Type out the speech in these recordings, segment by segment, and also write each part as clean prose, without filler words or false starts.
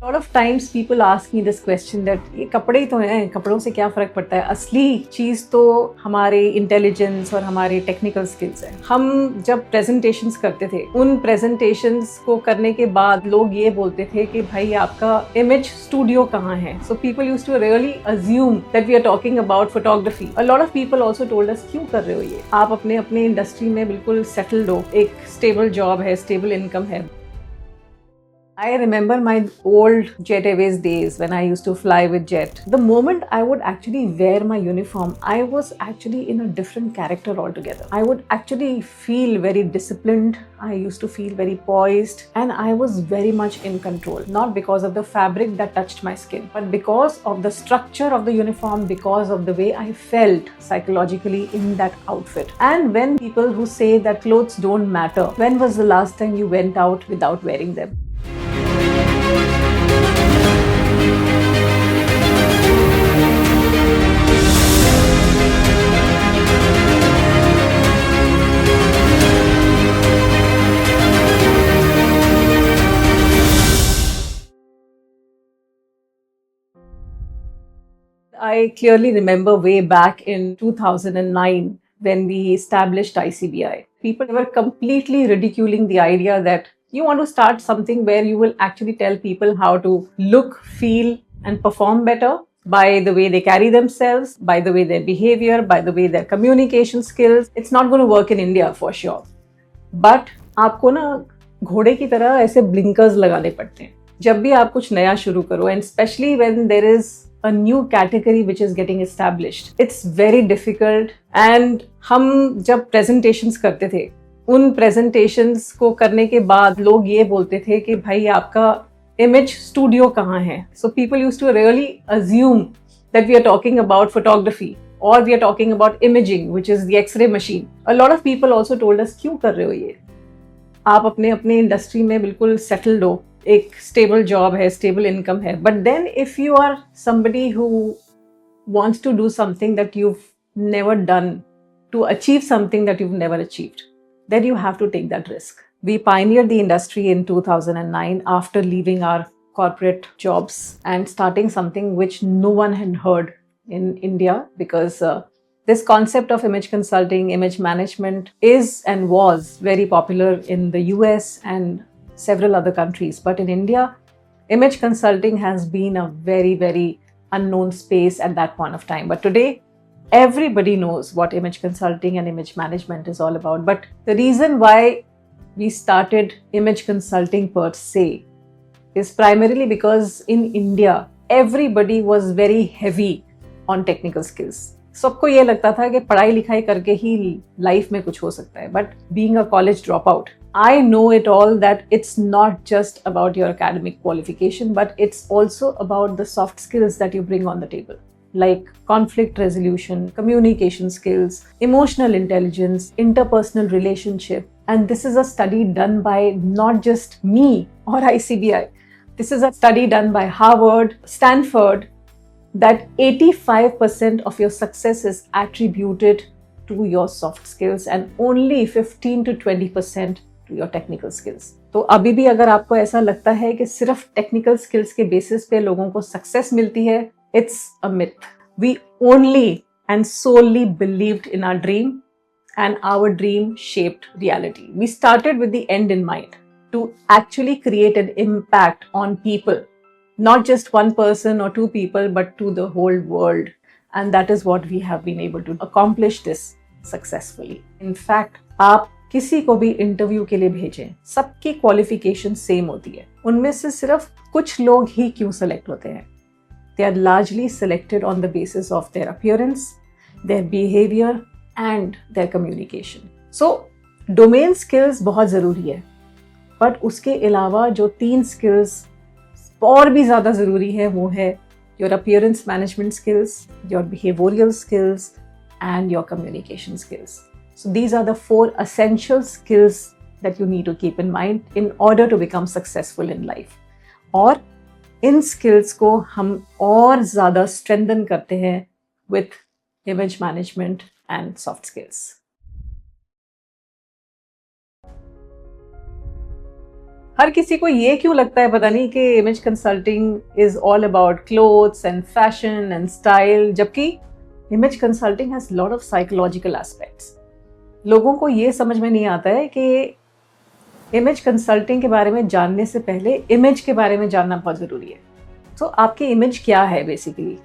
lot of times people ask me this question that ये कपड़े ही तो हैं, कपड़ों से क्या फ़र्क पड़ता है। असली चीज़ तो हमारे इंटेलिजेंस और हमारे टेक्निकल स्किल्स हैं। हम जब प्रेजेंटेशंस करते थे, उन प्रेजेंटेशंस को करने के बाद लोग ये बोलते थे कि भाई आपका इमेज स्टूडियो कहाँ है। So people used to really assume that we are talking about photography. A lot of people also told us क्यों कर रहे हो ये, आप अपने इंडस्ट्री में बिल्कुल सेटल्ड हो, एक स्टेबल जॉब है, स्टेबल इनकम है। I remember my old Jet Airways days when I used to fly with Jet. The moment I would actually wear my uniform, I was actually in a different character altogether. I would actually feel very disciplined. I used to feel very poised and I was very much in control. Not because of the fabric that touched my skin, but because of the structure of the uniform, because of the way I felt psychologically in that outfit. And when people who say that clothes don't matter, when was the last time you went out without wearing them? I clearly remember way back in 2009 when we established ICBI. People were completely ridiculing the idea that you want to start something where you will actually tell people how to look, feel, and perform better by the way they carry themselves, by the way their behavior, by the way their communication skills. It's not going to work in India for sure. But आपको ना घोड़े की तरह ऐसे blinkers लगाने पड़ते हैं जब भी आप कुछ नया शुरू करो, and especially when there is a new category which is getting established. It's very difficult. And हम जब presentations करते थे, उन presentations को करने के बाद लोग ये बोलते थे कि भाई आपका image studio कहाँ है. So people used to really assume that we are talking about photography or we are talking about imaging, which is the X-ray machine. A lot of people also told us क्यों कर रहे हो ये, आप अपने industry में बिल्कुल settled हो, एक स्टेबल जॉब है, स्टेबल इनकम है. But then if you are somebody who wants to do something that you've never done, to achieve something that you've never achieved, then you have to take that risk. We pioneered the industry in 2009 after leaving our corporate jobs and starting something which no one had heard in India, because this concept of image consulting, image management is and was very popular in the US and several other countries. But in India, image consulting has been a very, very unknown space at that point of time. But today, everybody knows what image consulting and image management is all about. But the reason why we started image consulting per se is primarily because in India, everybody was very heavy on technical skills. सबको ये लगता था कि पढ़ाई लिखाई करके ही life में कुछ हो सकता है. But being a college drop out, I know it all that it's not just about your academic qualification, but it's also about the soft skills that you bring on the table, like conflict resolution, communication skills, emotional intelligence, interpersonal relationship. And this is a study done by not just me or ICBI. This is a study done by Harvard, Stanford, that 85% of your success is attributed to your soft skills and only 15 to 20% to your technical skills. तो अभी भी अगर आपको ऐसा लगता है कि सिर्फ टेक्निकल स्किल्स के बेसिस पे लोगों को सक्सेस मिलती है, it's a myth. We only and solely believed in our dream, and our dream shaped reality. We started with the end in mind, to actually create an impact on people, not just one person or two people, but to the whole world. And that is what we have been able to accomplish this successfully. In fact, आप किसी को भी interview के लिए भेजें, सबकी qualification same होती है. उनमें से सिर्फ कुछ लोग ही क्यों सेलेक्ट होते हैं. They are largely selected on the basis of their appearance, their behavior and their communication. So, domain skills बहुत ज़रूरी है, बट उसके अलावा जो 3 skills और भी ज़्यादा ज़रूरी है, वो है your appearance management skills, your behavioral skills and your communication skills. So these are the 4 essential skills that you need to keep in mind in order to become successful in life. और इन skills को हम और ज़्यादा strengthen करते हैं with image management and soft skills. हर किसी को ये क्यों लगता है पता नहीं कि image consulting is all about clothes and fashion and style, जबकि image consulting has lot of psychological aspects. लोगों को ये समझ में नहीं आता है कि इमेज कंसल्टिंग के बारे में जानने से पहले इमेज के बारे में जानना बहुत ज़रूरी है। तो आपकी इमेज क्या है? Basically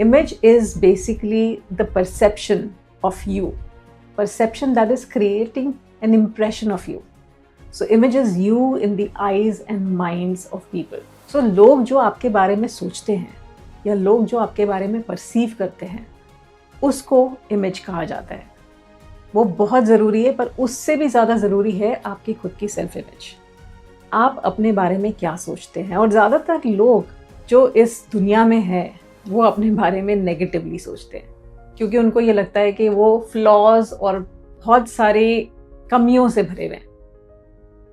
image is basically the perception of you, perception that is creating an impression of you. So image is you in the eyes and minds of people. So लोग जो आपके बारे में सोचते हैं या लोग जो आपके बारे में परसीव करते हैं उसको इमेज कहा जाता है। वो बहुत ज़रूरी है, पर उससे भी ज़्यादा ज़रूरी है आपकी खुद की सेल्फ इमेज। आप अपने बारे में क्या सोचते हैं? और ज़्यादातर लोग जो इस दुनिया में हैं वो अपने बारे में नेगेटिवली सोचते हैं, क्योंकि उनको ये लगता है कि वो फ्लॉज और बहुत सारी कमियों से भरे हुए हैं,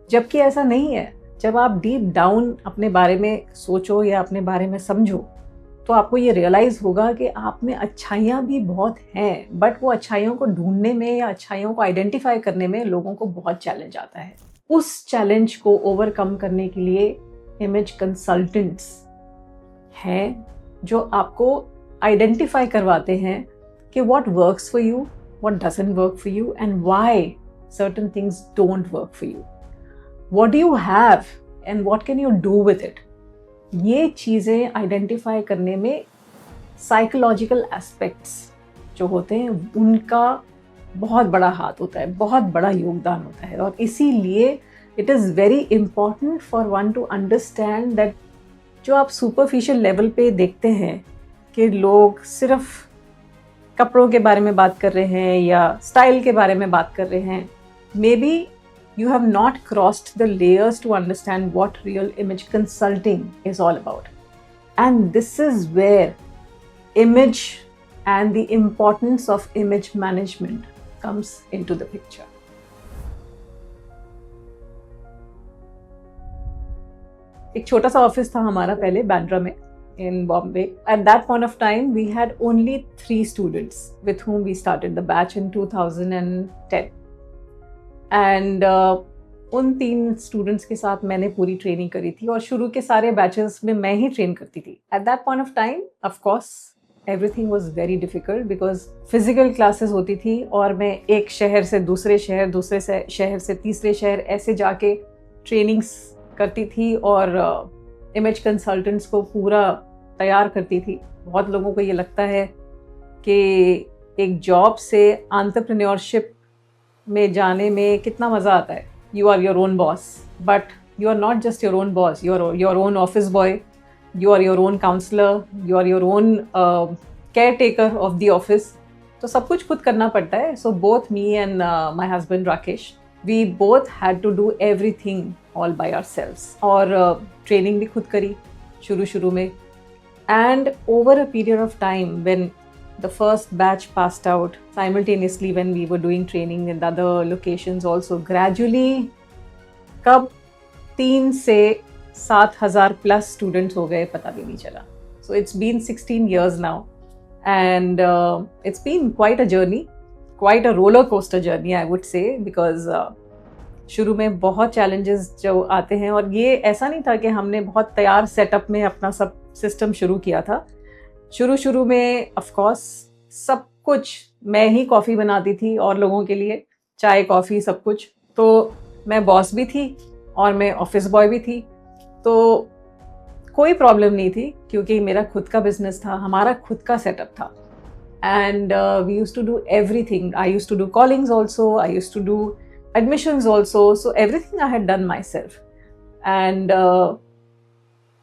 जबकि ऐसा नहीं है। जब आप डीप डाउन अपने बारे में सोचो या अपने बारे में समझो तो आपको ये रियलाइज़ होगा कि आप में अच्छाइयाँ भी बहुत हैं, बट वो अच्छाइयों को ढूंढने में या अच्छाइयों को आइडेंटिफाई करने में लोगों को बहुत चैलेंज आता है। उस चैलेंज को ओवरकम करने के लिए इमेज कंसल्टेंट्स हैं जो आपको आइडेंटिफाई करवाते हैं कि what works for you, what doesn't work for you, and why certain things don't work for you. What do you have and what can you do with it? ये चीज़ें identify करने में साइकोलॉजिकल एस्पेक्ट्स जो होते हैं उनका बहुत बड़ा हाथ होता है, बहुत बड़ा योगदान होता है। और इसीलिए it is very important for one two understand that जो आप सुपरफिशियल लेवल पे देखते हैं कि लोग सिर्फ कपड़ों के बारे में बात कर रहे हैं या स्टाइल के बारे में बात कर रहे हैं, maybe you have not crossed the layers to understand what real image consulting is all about. And this is where image and the importance of image management comes into the picture. एक छोटा सा office था हमारा पहले बांद्रा में in Bombay. At that point of time, we had only 3 students with whom we started the batch in 2010. And उन 3 students के साथ मैंने पूरी ट्रेनिंग करी थी और शुरू के सारे बैचेस में मैं ही ट्रेन करती थी। At that point of time, of course, everything was very difficult because physical classes होती थी और मैं एक शहर से दूसरे शहर, दूसरे शहर से तीसरे शहर ऐसे जाके ट्रेनिंग्स करती थी और इमेज कंसल्टेंट्स को पूरा तैयार करती थी। बहुत लोगों को ये लगता है कि एक जॉब से एंटरप्रेन्योरशिप में जाने में कितना मज़ा आता है। You are your own boss, but you are not just your own boss, you are your own office boy, you are your own counsellor, you are your own caretaker of the office. तो सब कुछ खुद करना पड़ता है। So both me and my husband Rakesh, we both had to do everything all by ourselves. और training भी खुद करी शुरू में। And over a period of time, when the first batch passed out, simultaneously when we were doing training in other locations also, gradually कब 3 से 7,000 plus students हो गए पता भी नहीं चला। So it's been 16 years now, and it's been quite a journey, quite a roller coaster journey I would say, because शुरू में बहुत चैलेंजेस जो आते हैं, और ये ऐसा नहीं था कि हमने बहुत तैयार सेटअप में अपना सब सिस्टम शुरू किया था। शुरू में ऑफ कोर्स सब कुछ मैं ही कॉफ़ी बनाती थी और लोगों के लिए चाय कॉफ़ी सब कुछ। तो मैं बॉस भी थी और मैं ऑफिस बॉय भी थी, तो कोई प्रॉब्लम नहीं थी क्योंकि मेरा खुद का बिजनेस था, हमारा खुद का सेटअप था। And we used to do everything. I used to do callings also, I used to do admissions also, so everything I had done myself. And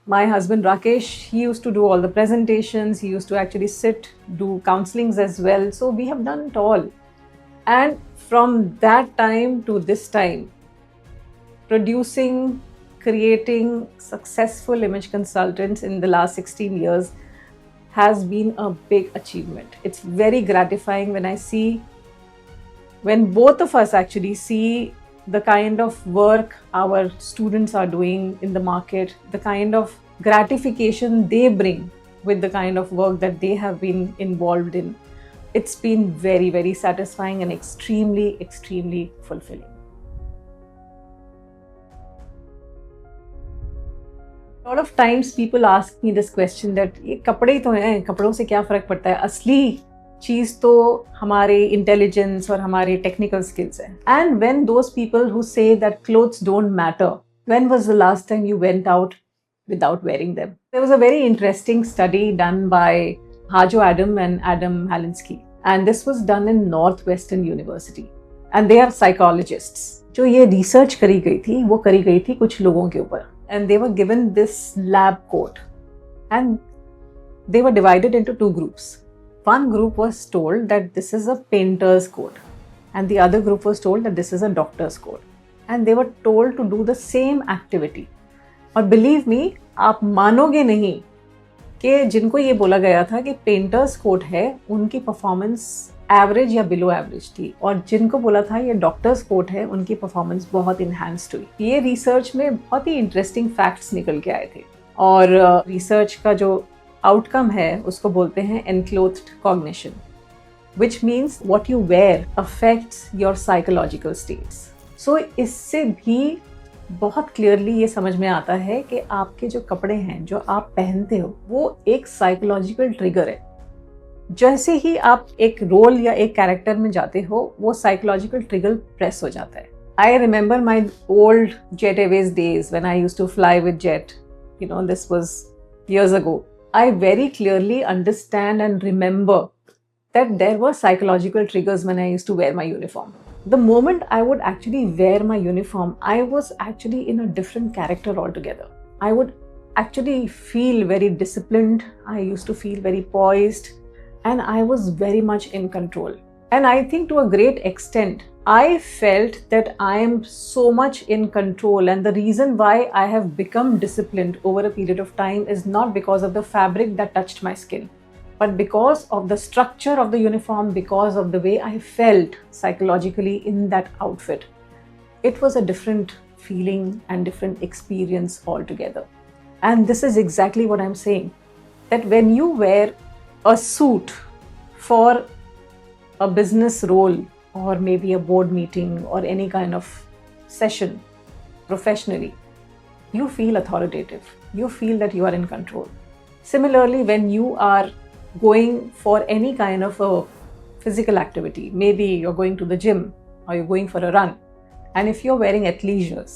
my husband Rakesh, he used to do all the presentations, he used to actually sit, do counselings as well, so we have done it all. And from that time to this time, producing, creating successful image consultants in the last 16 years has been a big achievement. It's very gratifying when I see, when both of us actually see the kind of work our students are doing in the market, the kind of gratification they bring with the kind of work that they have been involved in. It's been very, very satisfying and extremely, extremely fulfilling. lot of times people ask me this question that ये कपड़े ही तो हैं, कपड़ों से क्या फ़र्क पड़ता है, असली चीज़ तो हमारे इंटेलिजेंस और हमारे टेक्निकल स्किल्स हैं. And when those people who say that clothes don't matter, when was the last time you went out without wearing them? There was a very interesting study done by Hajo Adam and Adam Halinsky, and this was done in Northwestern University, and they are psychologists. जो ये research करी गई थी वो करी गई थी कुछ लोगों के ऊपर, and they were given this lab coat, and they were divided into two groups. One group was told that this is a painter's coat, and the other group was told that this is a doctor's coat, and they were told to do the same activity. और believe me, आप मानोगे नहीं कि जिनको ये बोला गया था कि पेंटर्स कोट है उनकी परफॉर्मेंस एवरेज या बिलो एवरेज थी, और जिनको बोला था ये डॉक्टर्स कोट है उनकी परफॉर्मेंस बहुत इन्हांस्ड हुई. ये रिसर्च में बहुत ही इंटरेस्टिंग फैक्ट्स निकल के आए थे, और रिसर्च का जो आउटकम है उसको बोलते हैं enclothed cognition, which means what you wear affects your psychological states. So इससे भी बहुत क्लियरली ये समझ में आता है कि आपके जो कपड़े हैं जो आप पहनते हो वो एक साइकोलॉजिकल ट्रिगर है. जैसे ही आप एक रोल या एक कैरेक्टर में जाते हो वो साइकोलॉजिकल ट्रिगर प्रेस हो जाता है. I remember my old Jet Airways days when I used to fly with Jet, you know, this was years ago. I very clearly understand and remember that there were psychological triggers when I used to wear my uniform. The moment I would actually wear my uniform, I was actually in a different character altogether. I would actually feel very disciplined. I used to feel very poised, and I was very much in control. And I think to a great extent, I felt that I am so much in control, and the reason why I have become disciplined over a period of time is not because of the fabric that touched my skin, but because of the structure of the uniform, because of the way I felt psychologically in that outfit. It was a different feeling and different experience altogether. And this is exactly what I'm saying, that when you wear a suit for a business role, or maybe a board meeting or any kind of session professionally, you feel authoritative. You feel that you are in control. Similarly, when you are going for any kind of a physical activity, maybe you're going to the gym or you're going for a run, and if you're wearing athleisure,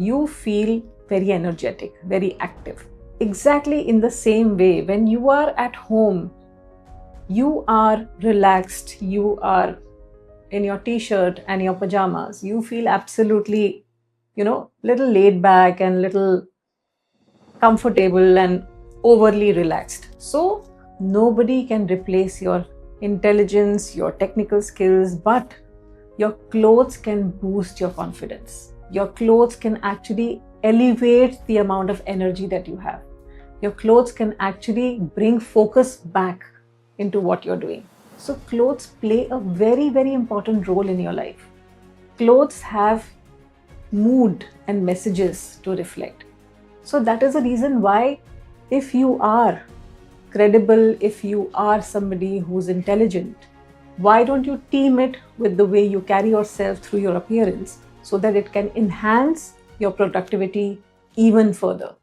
you feel very energetic, very active. Exactly in the same way, when you are at home, you are relaxed, you are in your t-shirt and your pajamas, you feel absolutely, you know, little laid back and little comfortable and overly relaxed. So nobody can replace your intelligence, your technical skills, but your clothes can boost your confidence. Your clothes can actually elevate the amount of energy that you have. Your clothes can actually bring focus back into what you're doing. So clothes play a very, very important role in your life. Clothes have mood and messages to reflect. So that is the reason why, if you are credible, if you are somebody who's intelligent, why don't you team it with the way you carry yourself through your appearance so that it can enhance your productivity even further?